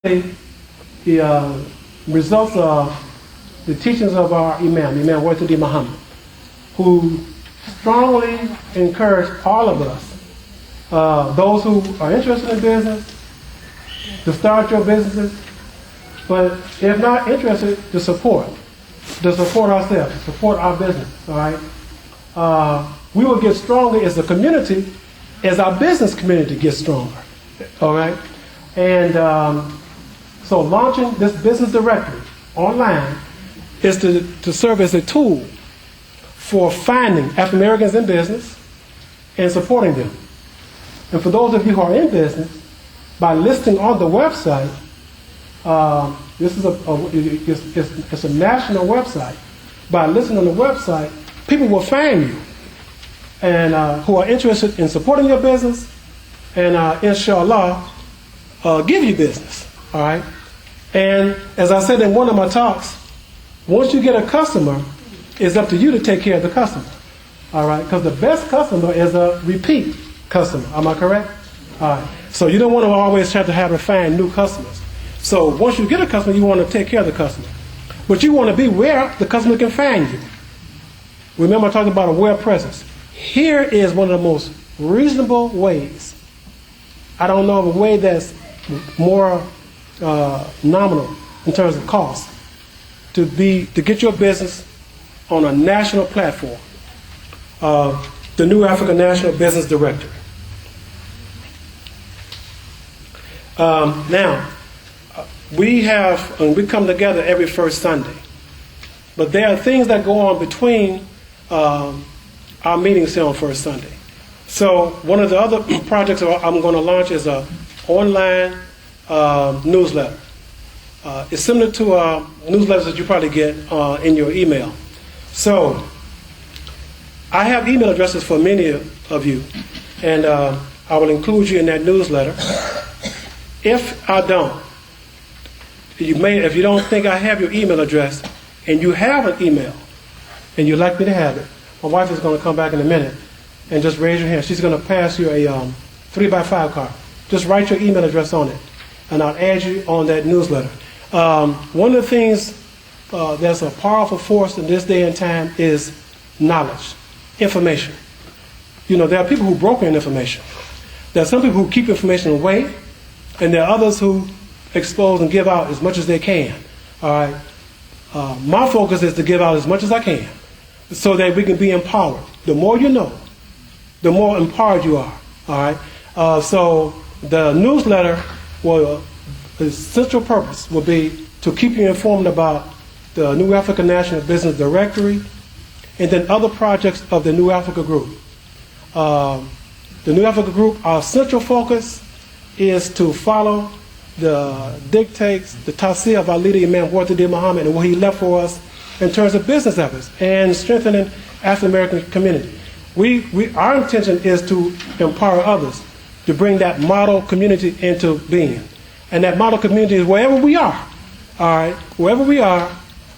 the results of the teachings of our Imam Wartadi Muhammad, who strongly encouraged all of us, those who are interested in business, to start your businesses, but if not interested, to support ourselves, to support our business, all right? We will get stronger as a community, as our business community gets stronger, all right? And so launching this business directory online is to serve as a tool for finding African Americans in business and supporting them. And for those of you who are in business, by listing on the website, this is it's a national website. By listing on the website, people will find you and who are interested in supporting your business and inshallah give you business. All right. And as I said in one of my talks, once you get a customer, it's up to you to take care of the customer. All right. Because the best customer is a repeat customer. Am I correct? All right. So you don't want to always try to find new customers. So once you get a customer, you want to take care of the customer. But you want to be where the customer can find you. Remember I talked about a web presence. Here is one of the most reasonable ways. I don't know of a way that's more nominal in terms of cost to get your business on a national platform. The New African National Business Directory. Now, we come together every first Sunday, but there are things that go on between our meetings here on first Sunday. So one of the other projects I'm going to launch is an online newsletter. It's similar to newsletters that you probably get in your email. So I have email addresses for many of you, and I will include you in that newsletter. If I don't, if you don't think I have your email address, and you have an email, and you'd like me to have it, my wife is going to come back in a minute and just raise your hand. She's going to pass you a 3x5 card. Just write your email address on it, and I'll add you on that newsletter. One of the things that's a powerful force in this day and time is knowledge, information. You know, there are people who broker in information. There are some people who keep information away, and there are others who expose and give out as much as they can. All right. My focus is to give out as much as I can, so that we can be empowered. The more you know, the more empowered you are. All right. So the newsletter the central purpose will be to keep you informed about the New Africa National Business Directory, and then other projects of the New Africa Group. The New Africa Group, our central focus is to follow the dictates, the tawsiyah of our leader Imam Wartadi Muhammad and what he left for us in terms of business efforts and strengthening African American community. Our intention is to empower others to bring that model community into being. And that model community is wherever we are. All right, wherever we are,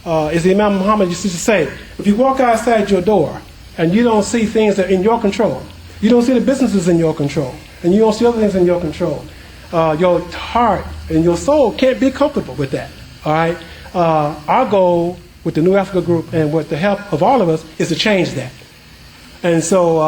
as Imam Muhammad used to say, if you walk outside your door and you don't see things that are in your control, you don't see the businesses in your control, and you don't see other things in your control, your heart and your soul can't be comfortable with that. All right, our goal with the New Africa Group and with the help of all of us is to change that. And so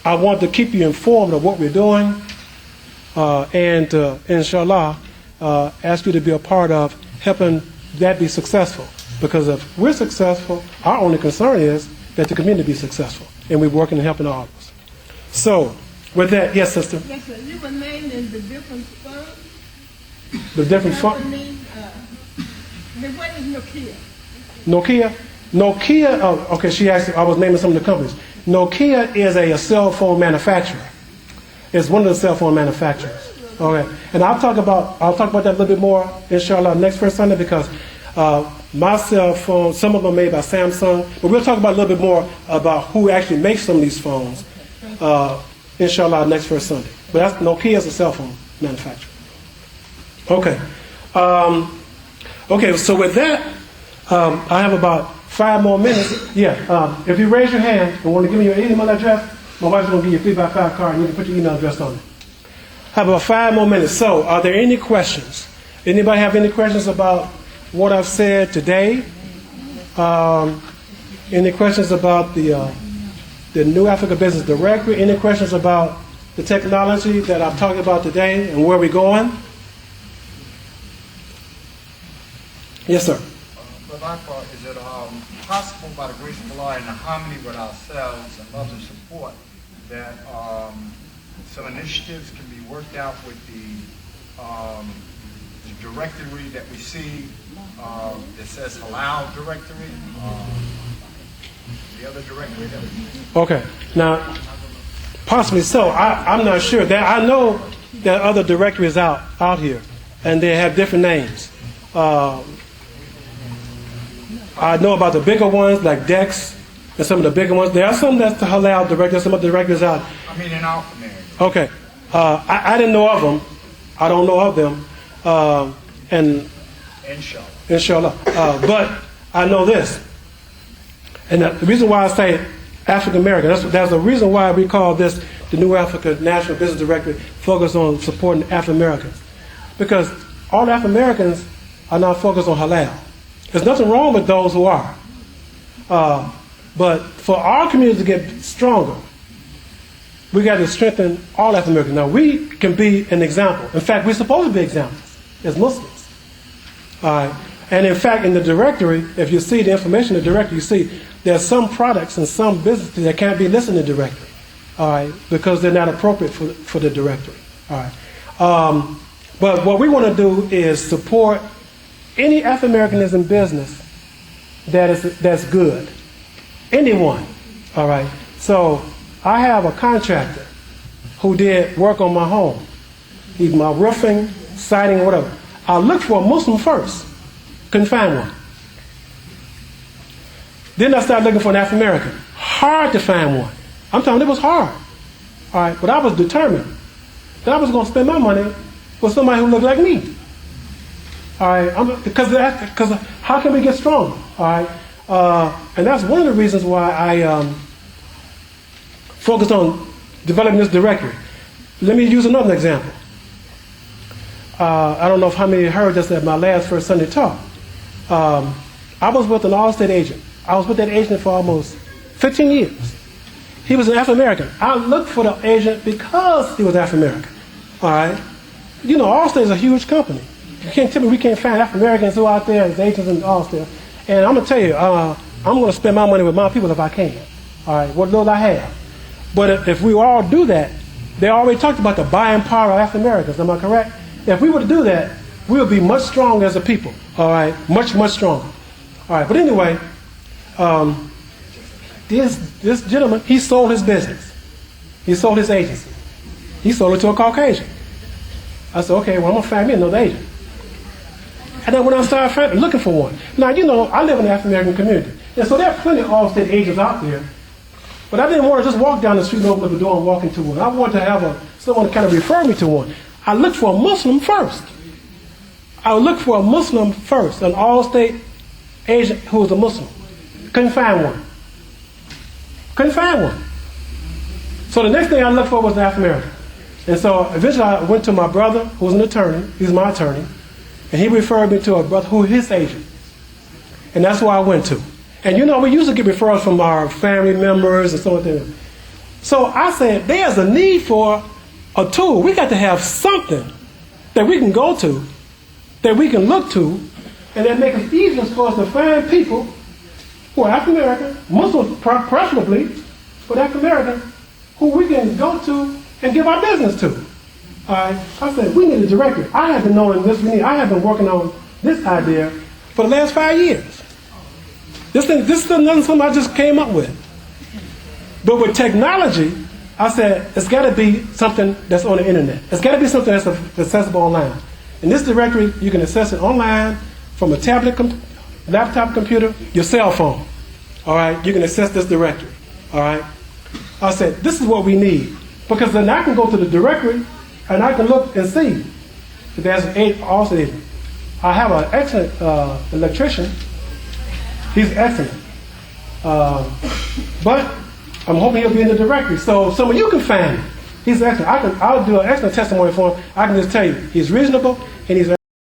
I want to keep you informed of what we're doing, and inshallah ask you to be a part of helping that be successful. Because if we're successful, our only concern is that the community be successful, and we're working and helping all of us. So with that, yes, sister. Yes, sir. You were named in the different funds. The different funds. What is Nokia? Nokia. Okay. She asked. I was naming some of the companies. Nokia is a cell phone manufacturer. It's one of the cell phone manufacturers. Okay. And I'll talk about that a little bit more, inshallah, next first Sunday, because my cell phone, some of them are made by Samsung, but we'll talk about a little bit more about who actually makes some of these phones, inshallah, next first Sunday. But Nokia is a cell phone manufacturer. Okay. Okay, so with that, I have about 5 more minutes. Yeah, if you raise your hand and want to give me your email address, my wife's going to give you a 3x5 card, and you can put your email address on it. Have about 5 more minutes. So, are there any questions? Anybody have any questions about what I've said today? Any questions about the New Africa Business Directory? Any questions about the technology that I'm talking about today and where we're going? Yes, sir. For my part, is it possible by the grace of the Lord and the harmony with ourselves and love and support that some initiatives can be worked out with the directory that we see that says halal directory, the other directory that we see? Okay. Now, possibly so. I'm not sure. I know there are other directories out here, and they have different names. I know about the bigger ones like Dex and some of the bigger ones. There are some that's the halal directory, some of the directories out. I mean in our community. Okay. I didn't know of them. I don't know of them. And Inshallah. But I know this. And the reason why I say African American, that's the reason why we call this the New Africa National Business Directory, focused on supporting African Americans. Because all African Americans are not focused on halal. There's nothing wrong with those who are. But for our community to get stronger, we got to strengthen all African Americans. Now, we can be an example. In fact, we're supposed to be examples as Muslims. All right. And in fact, in the directory, if you see the information in the directory, you see there's some products and some businesses that can't be listed in the directory. All right, because they're not appropriate for the directory. All right. But what we want to do is support any African Americanism business that's good. Anyone. All right. So I have a contractor who did work on my home. He's my roofing, siding, whatever. I looked for a Muslim first. Couldn't find one. Then I started looking for an African American. Hard to find one. I'm telling you, it was hard. All right. But I was determined that I was going to spend my money with somebody who looked like me. All right, because how can we get stronger? All right, and that's one of the reasons why I focused on developing this directory. Let me use another example. I don't know if how many heard this at my last first Sunday talk. I was with an Allstate agent. I was with that agent for almost 15 years. He was an African American. I looked for the agent because he was African American. All right, you know, Allstate is a huge company. You can't tell me we can't find African Americans who are out there as agents and all stuff. And I'm going to tell you, I'm going to spend my money with my people if I can. All right, what little I have. But if we all do that, they already talked about the buying power of African Americans. Am I correct? If we were to do that, we would be much stronger as a people. All right, much, much stronger. All right, but anyway, this gentleman, he sold his business. He sold his agency. He sold it to a Caucasian. I said, okay, well, I'm going to find me another agent. And then when I started looking for one. Now, you know, I live in the African American community. And so there are plenty of Allstate agents out there. But I didn't want to just walk down the street and open up the door and walk into one. I wanted to have someone to kind of refer me to one. I looked for a Muslim first. I looked for a Muslim first, an Allstate agent who was a Muslim. Couldn't find one. Couldn't find one. So the next thing I looked for was an African American. And so eventually I went to my brother, who was an attorney. He's my attorney. And he referred me to a brother who is his agent. And that's where I went to. And you know, we used to get referrals from our family members and so on. So I said, there's a need for a tool. We got to have something that we can go to, that we can look to, and that makes it easier for us to find people who are African American, Muslims preferably, but African American, who we can go to and give our business to. I said, we need a directory. I have been knowing this. I have been working on this idea for the last 5 years. This is something I just came up with. But with technology, I said, it's got to be something that's on the internet. It's got to be something that's accessible online. In this directory, you can access it online from a tablet, laptop computer, your cell phone. All right, you can access this directory. All right. I said, this is what we need. Because then I can go to the directory and I can look and see if there's an agent. I have an excellent electrician. He's excellent. But I'm hoping he'll be in the directory. So some of you can find him. He's excellent. I'll do an excellent testimony for him. I can just tell you, he's reasonable and he's